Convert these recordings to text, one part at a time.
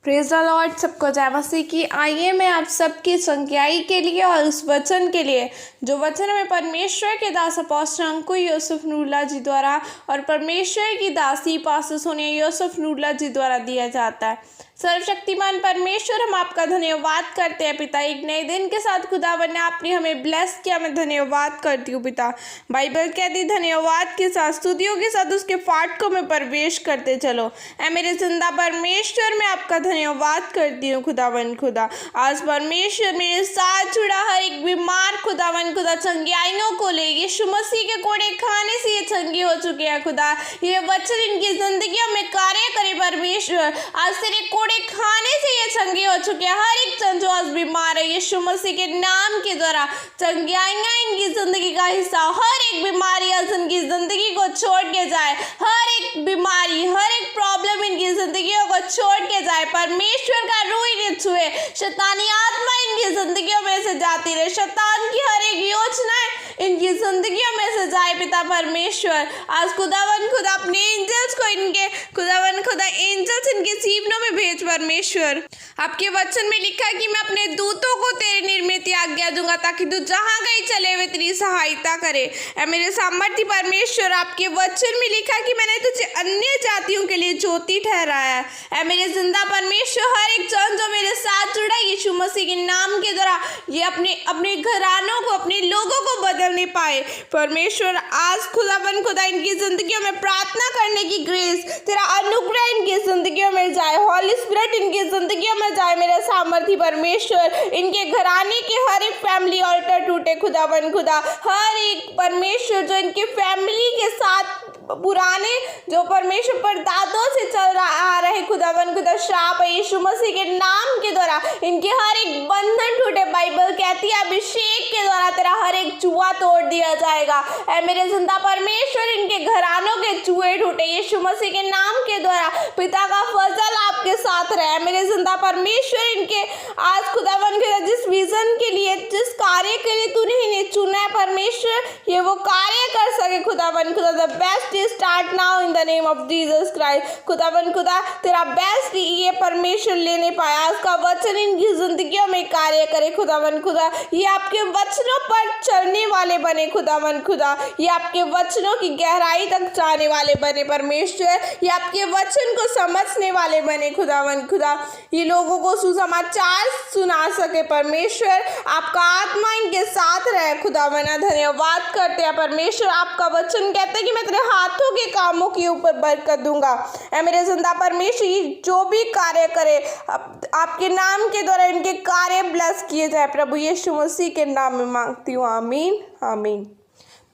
Praise the Lord. सबको जय मसीह की। आइए मैं आप सबकी संज्ञाई के लिए और उस वचन के लिए जो वचन में परमेश्वर के दास अपोस्टल अंकु यूसुफ नूरला जी द्वारा और परमेश्वर की दासी पास्टर सोनिया यूसुफ नूरला जी द्वारा दिया जाता है। सर्वशक्तिमान परमेश्वर, हम आपका धन्यवाद करते हैं पिता, एक नए दिन के साथ खुदावन ने आपने हमें ब्लेस किया। मैं धन्यवाद करती हूँ पिता। बाइबल कहती धन्यवाद के साथ स्तुतियों के साथ उसके फाटकों में प्रवेश करते चलो। ऐ मेरे जिंदा परमेश्वर, मैं आपका धन्यवाद करती हूँ खुदावन खुदा। आज परमेश्वर मेरे साथ जुड़ा हर एक बीमार खुदावन खुदा चंगियाइयों को ले यीशु मसीह के कोड़े खाने से ये चंगी हो चुके हैं खुदा। ये वचन इनकी जिंदगियों में कार्य करे परमेश्वर। आज तेरे कोड़े खाने से ये चंगे हो चुके हैं। हर एक जन जो आज बीमार है यीशु मसीह के नाम के द्वारा चंगियाइयाँ इनकी जिंदगी का हिस्सा। हर एक बीमारी आज इनकी जिंदगी को छोड़ के जाए। हर एक बीमारी, हर एक प्रॉब्लम इनकी जिंदगियों को छोड़ के जाए। परमेश्वर का रूह इन्हें छुए। शैतानी आत्मा इनकी जिंदगियों में से जाती रहे। शैतान की हर एक योजनाएं इनकी जिंदगियों में से जाए पिता परमेश्वर। आज खुदावन खुदा अपने एंजल्स को इनके खुदावन खुदा एंजल्स इनके जीवनों में भेज परमेश्वर। आपके वचन में लिखा है कि मैं अपने दूतों को तेरे निर्मित आज्ञा दूंगा ताकि तू जहां गई चले वे तेरी सहायता करे। ऐ मेरे सामर्थ्य परमेश्वर, आपके वचन में लिखा है कि मैंने तुझे अन्य जातियों के लिए ज्योति ठहराया है। ऐ मेरे जिंदा परमेश्वर, हर एक जन जो मेरे साथ जुड़ा यीशु मसीह के नाम के द्वारा ये अपने घरानों को, अपने लोगों को बदलने पाए परमेश्वर। आज खुदावन खुदा इनकी जिंदगियों में प्रार्थना करने की ग्रेस, तेरा अनुग्रह इनकी जिंदगियों में जाए। हॉली स्पिरिट इनकी जिंदगियों में जाए मेरे सामर्थ्य परमेश्वर। इनके घराने के हर एक फैमिली ऑल्टर टूटे खुदावन खुदा। हर एक परमेश्वर जो इनके फैमिली के साथ पुराने जो परमेश्वर पर दादों से चल रहा आ रहे खुदावन खुदा श्राप है यीशु मसीह के नाम के द्वारा इनके हर एक बंधन टूटे। बाइबल कहती है अभिषेक के द्वारा तेरा हर एक जुआ तोड़ दिया जाएगा। ऐ मेरे जिंदा परमेश्वर, इनके घरानों के जुए टूटे यीशु मसीह के नाम के द्वारा। पिता का फजल आपके साथ रहे मेरे जिंदा परमेश्वर। इनके आज खुदावन खुदा जिस विजन के लिए, जिस कार्य के लिए तूने इन्हें चुना है परमेश्वर, ये वो कार्य कर सके खुदावन खुदा। The best start now in the name of Jesus Christ. खुदावन खुदा तेरा बेस्ट ये परमेश्वर लेने पाया। आज का वचन इनकी जिंदगियों में कार्य करे खुदावन खुदा। ये आपके वचनों पर चलने वाले बने खुदावन खुदा। ये आपके वचनों की गहराई तक जाने वाले बने परमेश्वर। ये आपके वचन को समझने वाले बने खुदावन खुदा। ये लोगों को सुसमाचार सुना सके परमेश्वर। आपका आत्मा इनके साथ रहे खुदावन। धन्यवाद करते हैं परमेश्वर। आपका वचन कहते हैं कि मैं तेरे हाथों के कामों के ऊपर बरकत दूंगा। ऐ मेरे जिंदा परमेश्वर, जो भी कार्य करे आपके नाम के द्वारा इनके कार्य ब्लेस किए जाए प्रभु यीशु मसीह के नाम में मांगती हूँ, आमीन आमीन।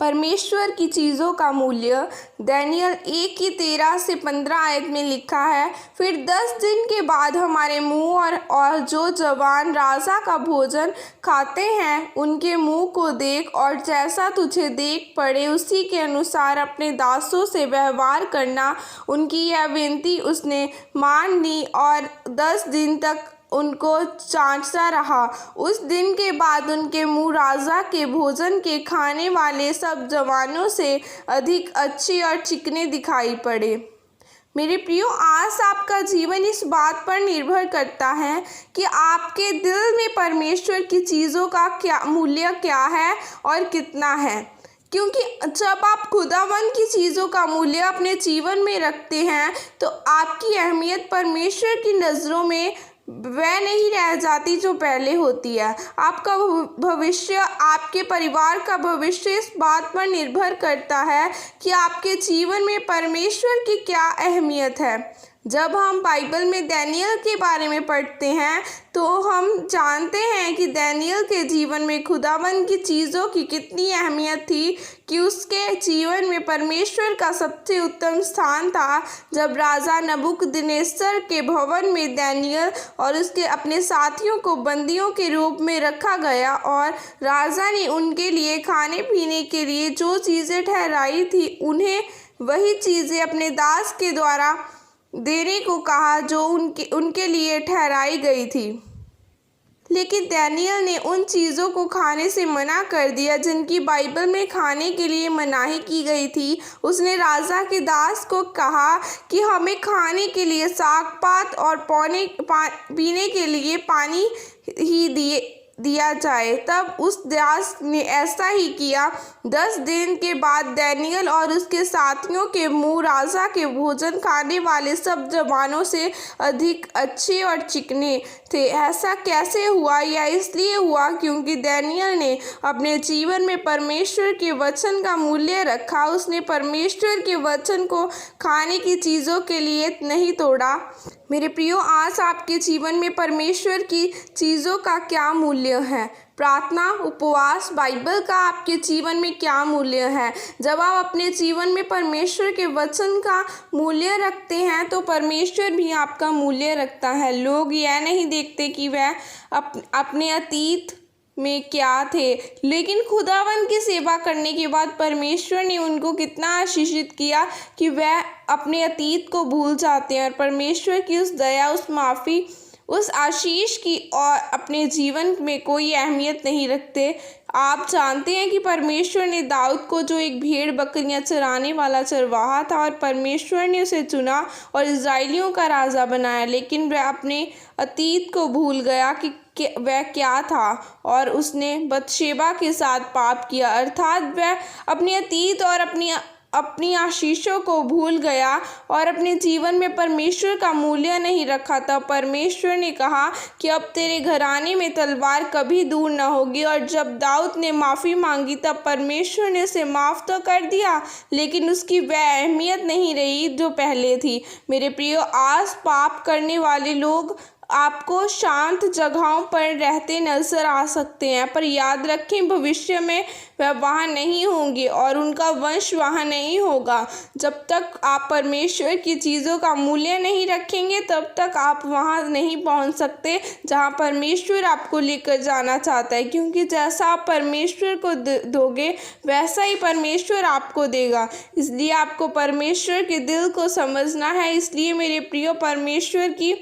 परमेश्वर की चीज़ों का मूल्य दानियेल 1:13-15 आयत में लिखा है। फिर 10 दिन के बाद हमारे मुंह और जो जवान राजा का भोजन खाते हैं उनके मुंह को देख और जैसा तुझे देख पड़े उसी के अनुसार अपने दासों से व्यवहार करना। उनकी यह विनती उसने मान ली और 10 दिन तक उनको जांचता रहा। उस दिन के बाद उनके मुंह राजा के भोजन के खाने वाले सब जवानों से अधिक अच्छे और चिकने दिखाई पड़े। मेरे प्रियो, आज आपका जीवन इस बात पर निर्भर करता है कि आपके दिल में परमेश्वर की चीज़ों का क्या मूल्य क्या है और कितना है। क्योंकि जब आप खुदावन की चीज़ों का मूल्य अपने जीवन में रखते हैं तो आपकी अहमियत परमेश्वर की नज़रों में वह नहीं रह जाती जो पहले होती है। आपका भविष्य, आपके परिवार का भविष्य इस बात पर निर्भर करता है कि आपके जीवन में परमेश्वर की क्या अहमियत है। जब हम बाइबल में दानियेल के बारे में पढ़ते हैं तो हम जानते हैं कि दानियेल के जीवन में खुदावन की चीज़ों की कितनी अहमियत थी कि उसके जीवन में परमेश्वर का सबसे उत्तम स्थान था। जब राजा नबूकदनेस्सर के भवन में दानियेल और उसके अपने साथियों को बंदियों के रूप में रखा गया और राजा ने उनके लिए खाने पीने के लिए जो चीज़ें ठहराई थी उन्हें वही चीज़ें अपने दास के द्वारा देने को कहा जो उनके लिए ठहराई गई थी। लेकिन दानियल ने उन चीज़ों को खाने से मना कर दिया जिनकी बाइबल में खाने के लिए मनाही की गई थी। उसने राजा के दास को कहा कि हमें खाने के लिए साग पात और पीने के लिए पानी ही दिया जाए। तब उस दास ने ऐसा ही किया। 10 दिन के बाद दानियल और उसके साथियों के मुंह राजा के भोजन खाने वाले सब जवानों से अधिक अच्छे और चिकने थे। ऐसा कैसे हुआ? यह इसलिए हुआ क्योंकि दानियल ने अपने जीवन में परमेश्वर के वचन का मूल्य रखा। उसने परमेश्वर के वचन को खाने की चीज़ों के लिए नहीं तोड़ा। मेरे प्रियो, आज आपके जीवन में परमेश्वर की चीज़ों का क्या मूल्य है? प्रार्थना, उपवास, बाइबल का आपके जीवन में क्या मूल्य है? जब आप अपने जीवन में परमेश्वर के वचन का मूल्य रखते हैं तो परमेश्वर भी आपका मूल्य रखता है। लोग यह नहीं देखते कि वह अपने अतीत में क्या थे, लेकिन खुदावंद की सेवा करने के बाद परमेश्वर ने उनको कितना आशीषित किया कि वह अपने अतीत को भूल जाते हैं और परमेश्वर की उस दया, उस माफ़ी, उस आशीष की और अपने जीवन में कोई अहमियत नहीं रखते। आप जानते हैं कि परमेश्वर ने दाऊद को, जो एक भेड़ बकरियां चराने वाला चरवाहा था, और परमेश्वर ने उसे चुना और इस्राएलियों का राजा बनाया, लेकिन वह अपने अतीत को भूल गया कि वह क्या था और उसने बतशेबा के साथ पाप किया। अर्थात वह अपने अतीत और अपनी आशीषों को भूल गया और अपने जीवन में परमेश्वर का मूल्य नहीं रखा था। परमेश्वर ने कहा कि अब तेरे घराने में तलवार कभी दूर न होगी। और जब दाऊद ने माफ़ी मांगी तब परमेश्वर ने उसे माफ़ तो कर दिया, लेकिन उसकी वह अहमियत नहीं रही जो पहले थी। मेरे प्रियो, आज पाप करने वाले लोग आपको शांत जगहों पर रहते नजर आ सकते हैं, पर याद रखें, भविष्य में वह वहाँ नहीं होंगे और उनका वंश वहाँ नहीं होगा। जब तक आप परमेश्वर की चीज़ों का मूल्य नहीं रखेंगे तब तक आप वहाँ नहीं पहुँच सकते जहाँ परमेश्वर आपको लेकर जाना चाहता है, क्योंकि जैसा आप परमेश्वर को दोगे वैसा ही परमेश्वर आपको देगा। इसलिए आपको परमेश्वर के दिल को समझना है। इसलिए मेरे प्रियो, परमेश्वर की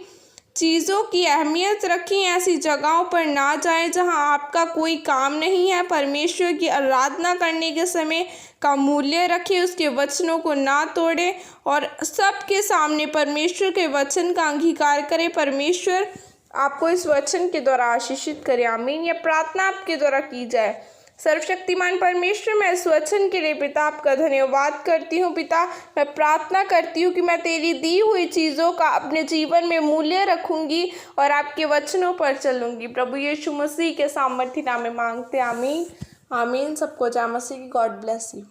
चीज़ों की अहमियत रखें। ऐसी जगहों पर ना जाएं जहां आपका कोई काम नहीं है। परमेश्वर की आराधना करने के समय का मूल्य रखें, उसके वचनों को ना तोड़ें और सबके सामने परमेश्वर के वचन का अंगीकार करें। परमेश्वर आपको इस वचन के द्वारा आशीषित करे। आमीन। यह प्रार्थना आपके द्वारा की जाए। सर्वशक्तिमान परमेश्वर, मैं इस वचन के लिए पिता आपका धन्यवाद करती हूँ। पिता, मैं प्रार्थना करती हूँ कि मैं तेरी दी हुई चीज़ों का अपने जीवन में मूल्य रखूँगी और आपके वचनों पर चलूँगी। प्रभु यीशु मसीह के सामर्थ्य नाम में मांगते, आमीन आमीन। सबको जय मसीह की। God bless you.